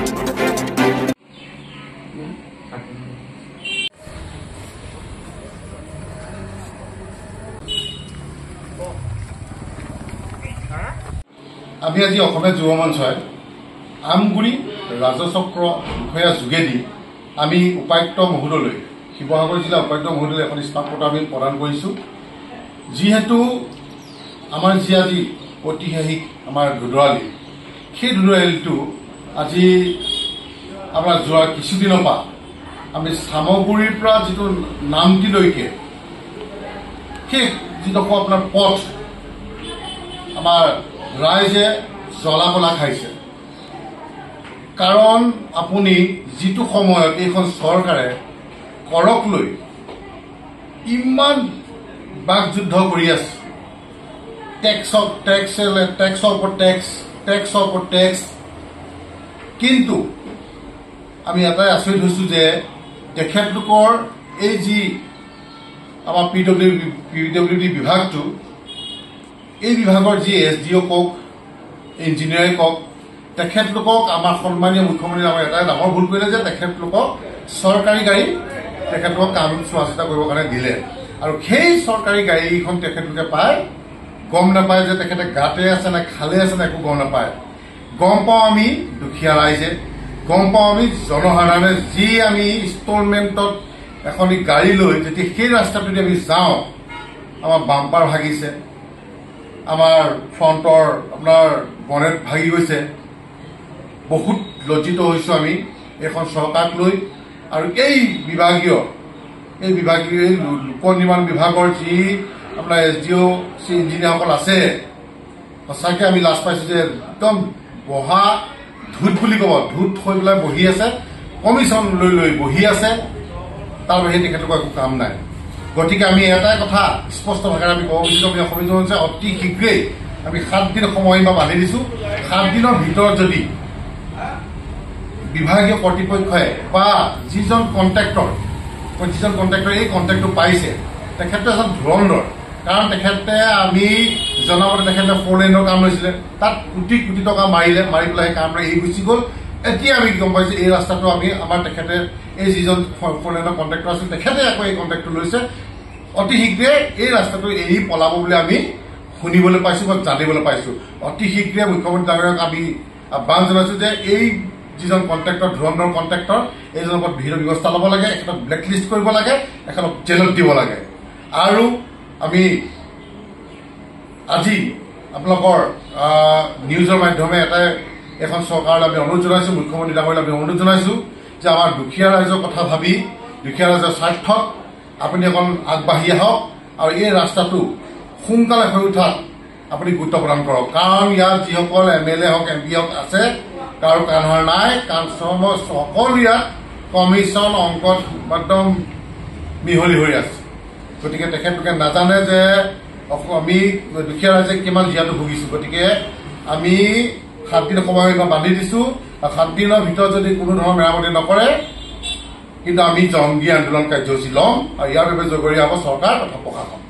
আমি আজি অসমীয়া যুৱ মঞ্চই আমগুৰি ৰাজচক্ৰ বিষয়া যোগেদি আমি উপায়ুক্ত মহোদয়লৈ শিৱসাগৰ জিলা উপায়ুক্ত মহোদয়লৈ এখন স্মাৰকপত্ৰ আমি প্ৰদান কৰিছোঁ। যিহেতু আমাৰ যি আজি ঐতিহাসিক আমাৰ দুধৰালি, সেই দুধৰালিটো আজি আমাৰ যোৱা কিছুদিনৰ পৰা আমি চামগুৰিৰ পৰা যিটো নামটিলৈকে সেই যিডোখৰ আপোনাৰ পথ আমাৰ ৰাইজে জ্বলা-কলা খাইছে। কাৰণ আপুনি যিটো সময়ত এইখন চৰকাৰে কৰক লৈ ইমান বাকযুদ্ধ কৰি আছে, টেক্সৰ ওপৰত টেক্স, কিন্তু আমি এটাই আচৰিত হৈছোঁ যে তেখেতলোকৰ এই যি আমাৰ PWD বিভাগটো, এই বিভাগৰ যি SDO কওক, ইঞ্জিনিয়াৰে কওক, তেখেতলোকক আমাৰ সন্মানীয় মুখ্যমন্ত্ৰী আমাৰ এটাই ডাঙৰ ভুল কৰিলে যে তেখেতলোকক চৰকাৰী গাড়ী তেখেতলোকক কাম চোৱা চিতা কৰিবৰ কাৰণে দিলে। আৰু সেই চৰকাৰী গাড়ীখন তেখেতলোকে পায়, গম নাপায় যে তেখেতে গাতে আছে নে খালে আছে নে একো গম নাপায়। গম পাওঁ আমি দুখীয়া ৰাইজে, গম পাওঁ আমি জনসাধাৰণে, যি আমি ইনষ্টলমেণ্টত এখন গাড়ী লৈ যেতিয়া সেই ৰাস্তাটোদি আমি যাওঁ, আমাৰ বাম্পাৰ ভাগিছে, আমাৰ ফ্ৰণ্টৰ আপোনাৰ বনেট ভাগি গৈছে। বহুত লজ্জিত হৈছোঁ আমি এইখন চৰকাৰক লৈ। আৰু এই বিভাগীয় লোক নিৰ্মাণ বিভাগৰ যি আপোনাৰ SDO ইঞ্জিনিয়াৰসকল আছে, সঁচাকৈ আমি লাজ পাইছোঁ যে একদম বহা ধূত বুলি ক'ব, ধূত হৈ পেলাই বহি আছে, কমিশ্যন লৈ বহি আছে, তাৰ বাহিৰে তেখেতলোকৰ একো কাম নাই। গতিকে আমি এটাই কথা স্পষ্ট ভাষাৰে আমি ক'ব খুজিছোঁ, আমি অসমীয়া যুৱ মঞ্চে অতি শীঘ্ৰেই আমি 7 দিন সময়সীমা বান্ধি দিছোঁ। 7 দিনৰ ভিতৰত যদি বিভাগীয় কৰ্তৃপক্ষই বা যিজন কণ্ট্ৰেক্টৰ এই কণ্ট্ৰেক্টটো পাইছে, তেখেতে এজন ধুৰন্ধৰ। কাৰণ তেখেতে আমি জনামতে তেখেতে 4 লেনৰ কাম লৈছিলে, তাত কোটি কোটি টকা মাৰি পেলাই সেই কামটো এৰি গুচি গ'ল। এতিয়া আমি গম পাইছোঁ এই ৰাস্তাটো আমাৰ তেখেতে এই যিজন 4 লেনৰ কণ্ট্ৰেক্টৰ আছিল, তেখেতে আকৌ এই কণ্ট্ৰেক্টটো লৈছে। অতি শীঘ্ৰে এই ৰাস্তাটো এৰি পলাব বুলি আমি শুনিবলৈ পাইছোঁ বা জানিবলৈ পাইছোঁ। অতি শীঘ্ৰে মুখ্যমন্ত্ৰী ডাঙৰীয়াক আমি আহ্বান জনাইছোঁ যে এই যিজন কণ্ট্ৰেক্টৰ, ধুৰন্ধৰ কণ্ট্ৰেক্টৰ, এইজনৰ ওপৰত বিহিত ব্যৱস্থা ল'ব লাগে, এখেতক ব্লেকলিষ্ট কৰিব লাগে, এখেতক জেলত দিব লাগে। আৰু আমি আজি আপোনালোকৰ নিউজৰ মাধ্যমে এখন চৰকাৰলৈ আমি অনুৰোধ জনাইছোঁ, মুখ্যমন্ত্ৰী ডাঙৰীয়ালৈ আমি অনুৰোধ জনাইছোঁ যে আমাৰ দুখীয়া ৰাইজৰ কথা ভাবি, দুখীয়া ৰাইজৰ স্বাৰ্থত আপুনি এখন আগবাঢ়ি আহক আৰু এই ৰাস্তাটো সোনকালে হৈ উঠাত আপুনি গুৰুত্ব প্ৰদান কৰক। কাৰণ ইয়াত যিসকল MLA হওক, MP হওক আছে, কাৰো কাণসাৰ নাই, কাৰণ সকলো ইয়াত কমিশ্যন অংকত একদম মিহলি হৈ আছে। গতিকে তেখেতলোকে নাজানে যে আমি দুখীয়া ৰাইজে কিমান জীয়াটো ভুগিছোঁ। গতিকে আমি 7 দিন সময়সীমা বান্ধি দিছোঁ। 7 দিনৰ ভিতৰত যদি কোনো ধৰণৰ মেৰামতি নকৰে, কিন্তু আমি জংগী আন্দোলন কাৰ্যসূচী ল'ম আৰু ইয়াৰ বাবে জগৰীয়া হ'ব চৰকাৰ তথা প্ৰশাসন।